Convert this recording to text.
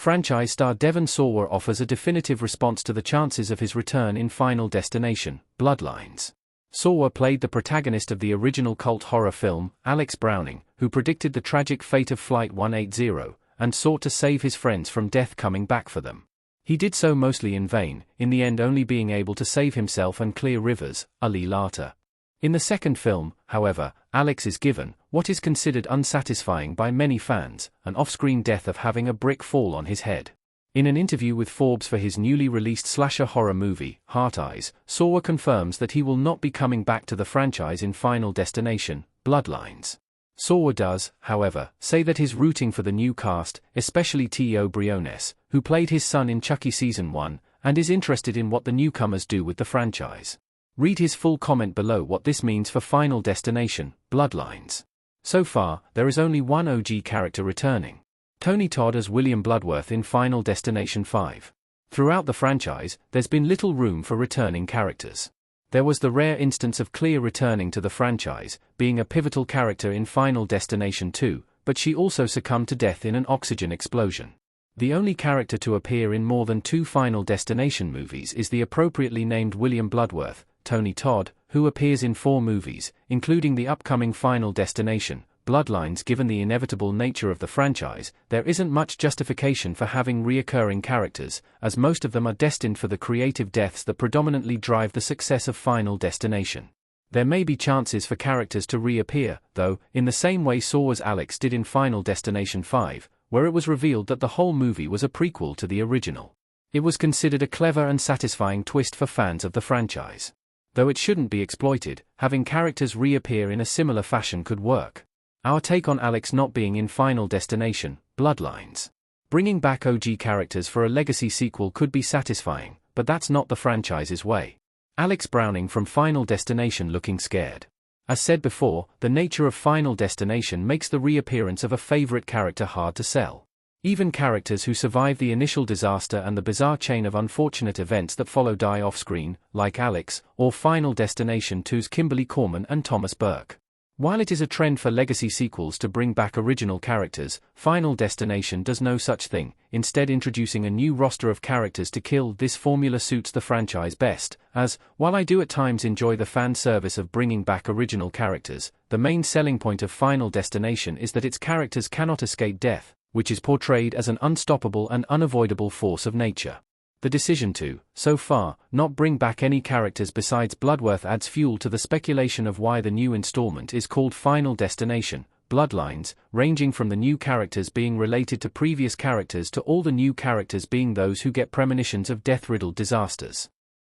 Franchise star Devon Sawa offers a definitive response to the chances of his return in Final Destination, Bloodlines. Sawa played the protagonist of the original cult horror film, Alex Browning, who predicted the tragic fate of Flight 180, and sought to save his friends from death coming back for them. He did so mostly in vain, in the end only being able to save himself and clear rivers, a little later. In the second film, however, Alex is given, what is considered unsatisfying by many fans, an off-screen death of having a brick fall on his head. In an interview with Forbes for his newly released slasher horror movie, Heart Eyes, Sawa confirms that he will not be coming back to the franchise in Final Destination, Bloodlines. Sawa does, however, say that he's rooting for the new cast, especially T.O. Briones, who played his son in Chucky Season 1, and is interested in what the newcomers do with the franchise. Read his full comment below what this means for Final Destination, Bloodlines. So far, there is only one OG character returning. Tony Todd as William Bloodworth in Final Destination 5. Throughout the franchise, there's been little room for returning characters. There was the rare instance of Clea returning to the franchise, being a pivotal character in Final Destination 2, but she also succumbed to death in an oxygen explosion. The only character to appear in more than 2 Final Destination movies is the appropriately named William Bloodworth, Tony Todd, who appears in 4 movies, including the upcoming Final Destination, Bloodlines. Given the inevitable nature of the franchise, there isn't much justification for having reoccurring characters, as most of them are destined for the creative deaths that predominantly drive the success of Final Destination. There may be chances for characters to reappear, though, in the same way Sawa's Alex did in Final Destination 5, where it was revealed that the whole movie was a prequel to the original. It was considered a clever and satisfying twist for fans of the franchise. Though it shouldn't be exploited, having characters reappear in a similar fashion could work. Our take on Alex not being in Final Destination, Bloodlines. Bringing back OG characters for a legacy sequel could be satisfying, but that's not the franchise's way. Alex Browning from Final Destination looking scared. As said before, the nature of Final Destination makes the reappearance of a favorite character hard to sell. Even characters who survive the initial disaster and the bizarre chain of unfortunate events that follow die off-screen, like Alex, or Final Destination 2's Kimberly Corman and Thomas Burke. While it is a trend for legacy sequels to bring back original characters, Final Destination does no such thing, instead introducing a new roster of characters to kill. This formula suits the franchise best, as, while I do at times enjoy the fan service of bringing back original characters, the main selling point of Final Destination is that its characters cannot escape death, which is portrayed as an unstoppable and unavoidable force of nature. The decision to, so far, not bring back any characters besides Bloodworth adds fuel to the speculation of why the new installment is called Final Destination, Bloodlines, ranging from the new characters being related to previous characters to all the new characters being those who get premonitions of death-riddled disasters.